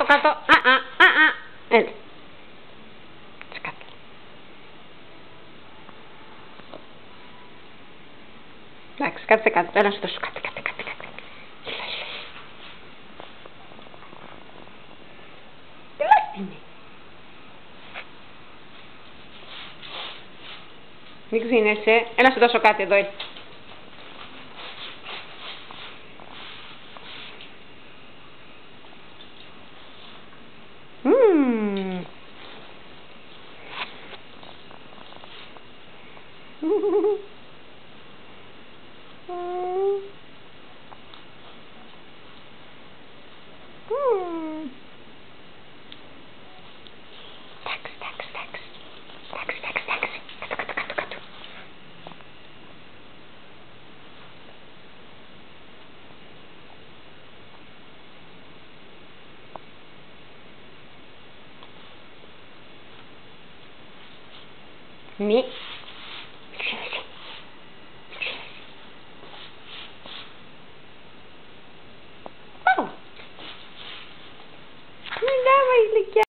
κάτω. Έλα. Σκάτω. Εντάξει, κάτσε κάτω. Έλα να σου δώσω κάτι. Είναι. Μην ξύνεσαι. Έλα να σου δώσω κάτι εδώ. Κάτω. Μη.